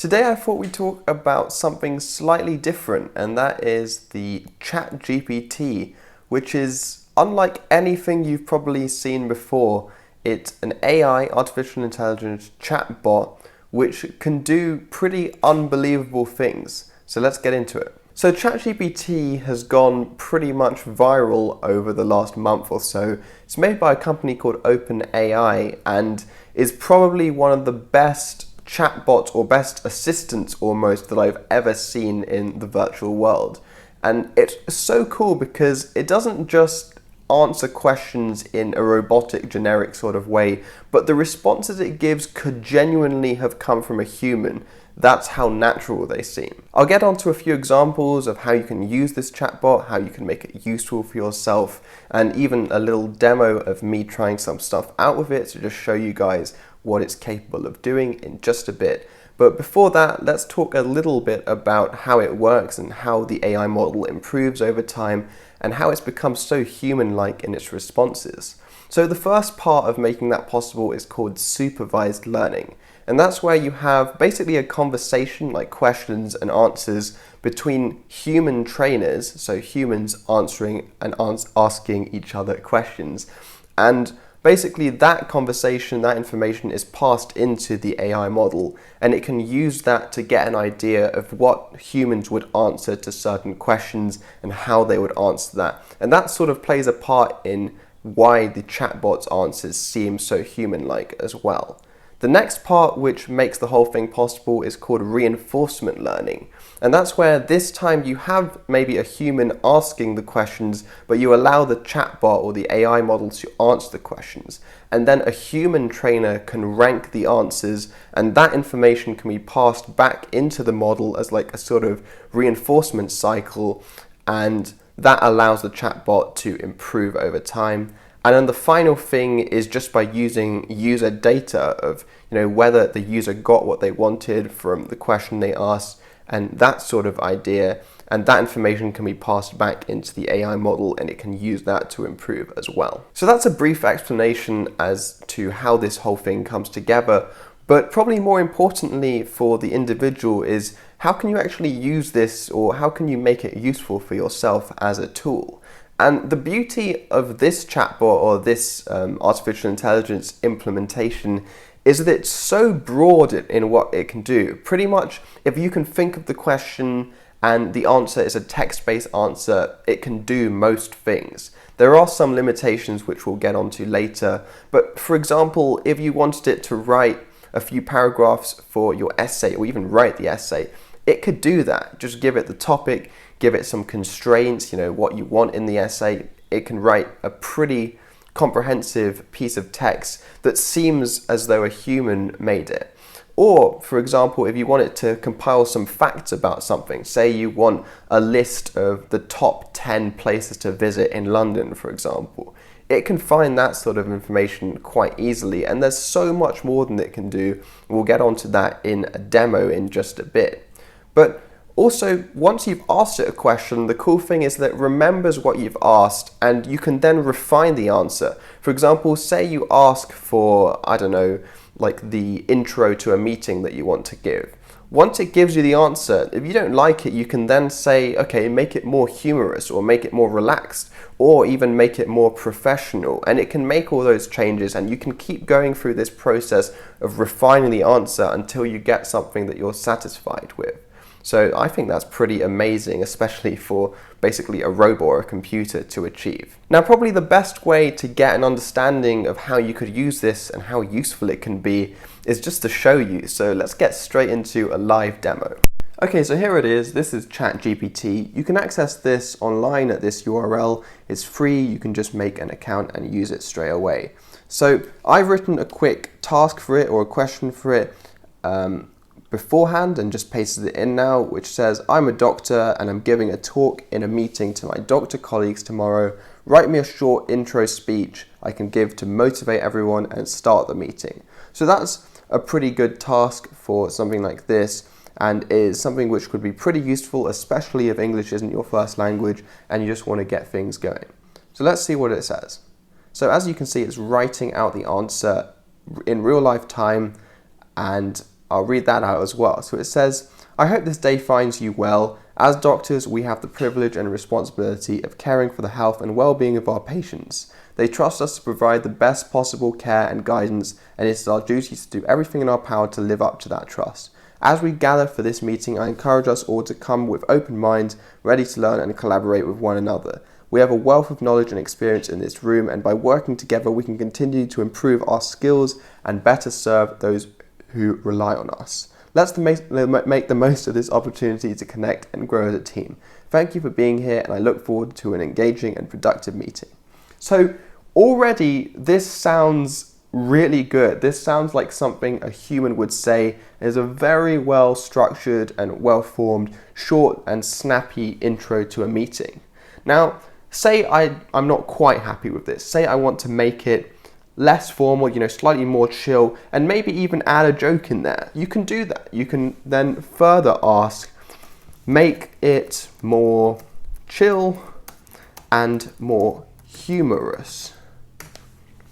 Today I thought we'd talk about something slightly different, and that is the ChatGPT, which is unlike anything you've probably seen before. It's an AI, artificial intelligence chatbot, which can do pretty unbelievable things. So let's get into it. So ChatGPT has gone pretty much viral over the last month or so. It's made by a company called OpenAI and is probably one of the best chatbots or best assistants almost that I've ever seen in the virtual world. And it's so cool because it doesn't just answer questions in a robotic, generic sort of way, but the responses it gives could genuinely have come from a human. That's how natural they seem. I'll get onto a few examples of how you can use this chatbot, how you can make it useful for yourself, and even a little demo of me trying some stuff out with it to just show you guys what it's capable of doing in just a bit. But before that, let's talk a little bit about how it works and how the AI model improves over time and how it's become so human-like in its responses. So the first part of making that possible is called supervised learning. And that's where you have basically a conversation, like questions and answers, between human trainers, so humans answering and asking each other questions. And basically that conversation, that information is passed into the AI model, and it can use that to get an idea of what humans would answer to certain questions and how they would answer that. And that sort of plays a part in why the chatbot's answers seem so human-like as well. The next part, which makes the whole thing possible, is called reinforcement learning. And that's where this time you have maybe a human asking the questions, but you allow the chatbot or the AI model to answer the questions. And then a human trainer can rank the answers, and that information can be passed back into the model as like a sort of reinforcement cycle, and that allows the chatbot to improve over time. And then the final thing is just by using user data of, whether the user got what they wanted from the question they asked and that sort of idea. And that information can be passed back into the AI model and it can use that to improve as well. So that's a brief explanation as to how this whole thing comes together. But probably more importantly for the individual is how can you actually use this, or how can you make it useful for yourself as a tool? And the beauty of this chatbot or this artificial intelligence implementation is that it's so broad in what it can do. Pretty much, if you can think of the question and the answer is a text-based answer, it can do most things. There are some limitations which we'll get onto later, but for example, if you wanted it to write a few paragraphs for your essay or even write the essay, it could do that. Just give it the topic, give it some constraints, what you want in the essay. It can write a pretty comprehensive piece of text that seems as though a human made it. Or, for example, if you want it to compile some facts about something, say you want a list of the top 10 places to visit in London, for example, it can find that sort of information quite easily, and there's so much more than it can do. We'll get onto that in a demo in just a bit. But also, once you've asked it a question, the cool thing is that it remembers what you've asked and you can then refine the answer. For example, say you ask for, like the intro to a meeting that you want to give. Once it gives you the answer, if you don't like it, you can then say, okay, make it more humorous or make it more relaxed or even make it more professional. And it can make all those changes and you can keep going through this process of refining the answer until you get something that you're satisfied with. So I think that's pretty amazing, especially for basically a robot or a computer to achieve. Now, probably the best way to get an understanding of how you could use this and how useful it can be is just to show you. So let's get straight into a live demo. Okay, so here it is. This is ChatGPT. You can access this online at this URL. It's free. You can just make an account and use it straight away. So I've written a quick task for it or a question for it beforehand and just pasted it in now, which says, I'm a doctor and I'm giving a talk in a meeting to my doctor colleagues tomorrow. Write me a short intro speech I can give to motivate everyone and start the meeting. So that's a pretty good task for something like this, and is something which could be pretty useful, especially if English isn't your first language and you just want to get things going. So let's see what it says. So as you can see, it's writing out the answer in real life time, and I'll read that out as well. So it says, I hope this day finds you well. As doctors, we have the privilege and responsibility of caring for the health and well-being of our patients. They trust us to provide the best possible care and guidance, and it is our duty to do everything in our power to live up to that trust. As we gather for this meeting, I encourage us all to come with open minds, ready to learn and collaborate with one another. We have a wealth of knowledge and experience in this room, and by working together, we can continue to improve our skills and better serve those who rely on us. Let's make the most of this opportunity to connect and grow as a team. Thank you for being here, and I look forward to an engaging and productive meeting. So already this sounds really good. This sounds like something a human would say. It's a very well structured and well formed, short and snappy intro to a meeting. Now, say I'm not quite happy with this. Say I want to make it less formal, slightly more chill, and maybe even add a joke in there. You can do that. You can then further ask, make it more chill and more humorous.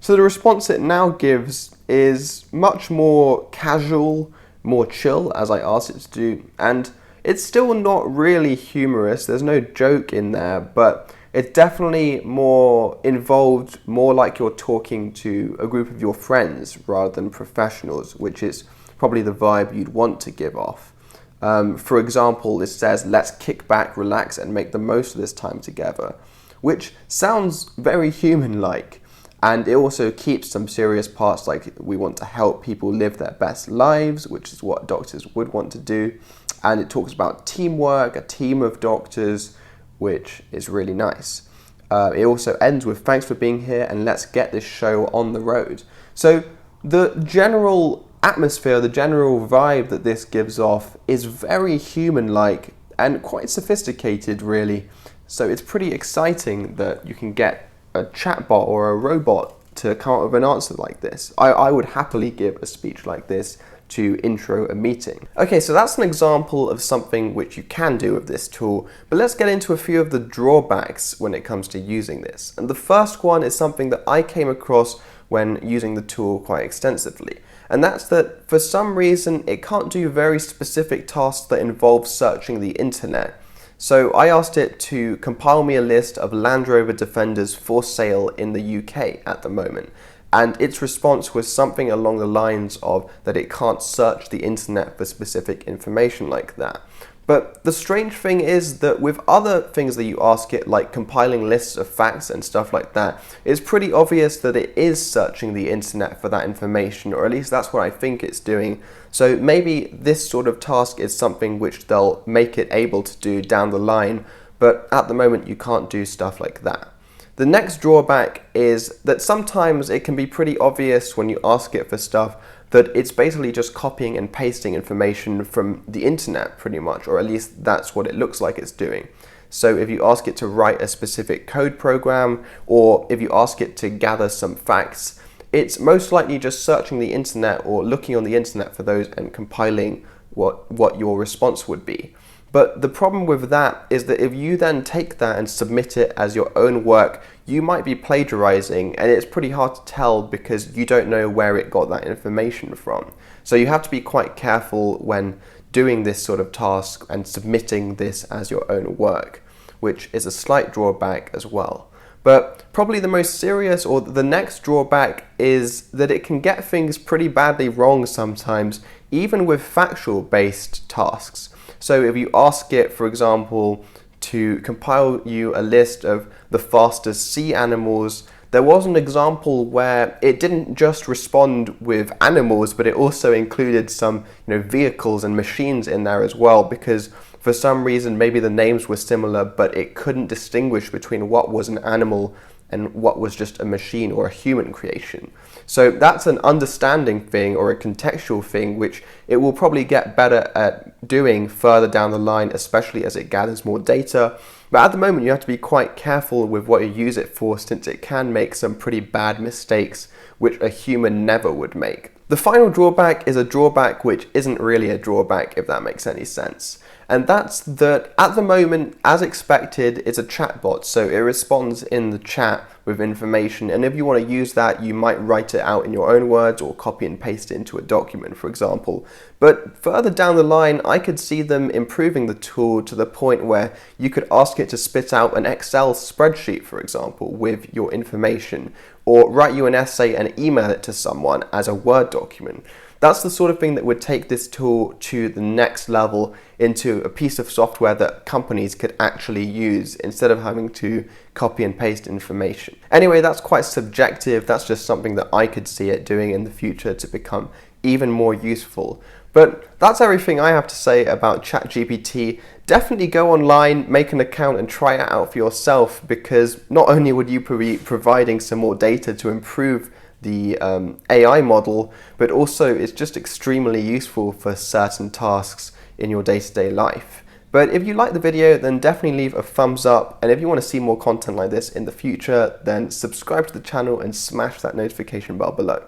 So the response it now gives is much more casual, more chill, as I asked it to do, and it's still not really humorous. There's no joke in there, but it's definitely more involved, more like you're talking to a group of your friends rather than professionals, which is probably the vibe you'd want to give off. For example, it says, let's kick back, relax, and make the most of this time together, which sounds very human-like. And it also keeps some serious parts, like we want to help people live their best lives, which is what doctors would want to do. And it talks about teamwork, a team of doctors, which is really nice. It also ends with, thanks for being here, and let's get this show on the road. So the general atmosphere, the general vibe that this gives off is very human-like and quite sophisticated, really. So it's pretty exciting that you can get a chatbot or a robot to come up with an answer like this. I would happily give a speech like this to intro a meeting. Okay, so that's an example of something which you can do with this tool, but let's get into a few of the drawbacks when it comes to using this. And the first one is something that I came across when using the tool quite extensively. And that's that for some reason, it can't do very specific tasks that involve searching the internet. So I asked it to compile me a list of Land Rover Defenders for sale in the UK at the moment. And its response was something along the lines of that it can't search the internet for specific information like that. But the strange thing is that with other things that you ask it, like compiling lists of facts and stuff like that, it's pretty obvious that it is searching the internet for that information, or at least that's what I think it's doing. So maybe this sort of task is something which they'll make it able to do down the line, but at the moment you can't do stuff like that. The next drawback is that sometimes it can be pretty obvious when you ask it for stuff that it's basically just copying and pasting information from the internet pretty much, or at least that's what it looks like it's doing. So if you ask it to write a specific code program, or if you ask it to gather some facts, it's most likely just searching the internet or looking on the internet for those and compiling what your response would be. But the problem with that is that if you then take that and submit it as your own work, you might be plagiarizing, and it's pretty hard to tell because you don't know where it got that information from. So you have to be quite careful when doing this sort of task and submitting this as your own work, which is a slight drawback as well. But probably the most serious, or the next drawback, is that it can get things pretty badly wrong sometimes, even with factual-based tasks. So if you ask it, for example, to compile you a list of the fastest sea animals, there was an example where it didn't just respond with animals, but it also included some vehicles and machines in there as well, because for some reason maybe the names were similar, but it couldn't distinguish between what was an animal and what was just a machine or a human creation. So that's an understanding thing, or a contextual thing, which it will probably get better at doing further down the line, especially as it gathers more data. But at the moment, you have to be quite careful with what you use it for, since it can make some pretty bad mistakes, which a human never would make. The final drawback is a drawback which isn't really a drawback, if that makes any sense. And that's that at the moment, as expected, it's a chatbot, so it responds in the chat with information, and if you want to use that, you might write it out in your own words or copy and paste it into a document, for example. But further down the line, I could see them improving the tool to the point where you could ask it to spit out an Excel spreadsheet, for example, with your information, or write you an essay and email it to someone as a Word document. That's the sort of thing that would take this tool to the next level into a piece of software that companies could actually use instead of having to copy and paste information. Anyway, that's quite subjective. That's just something that I could see it doing in the future to become even more useful. But that's everything I have to say about ChatGPT. Definitely go online, make an account and try it out for yourself, because not only would you be providing some more data to improve the AI model, but also it's just extremely useful for certain tasks in your day-to-day life. But if you like the video, then definitely leave a thumbs up, and if you want to see more content like this in the future, then subscribe to the channel and smash that notification bell below.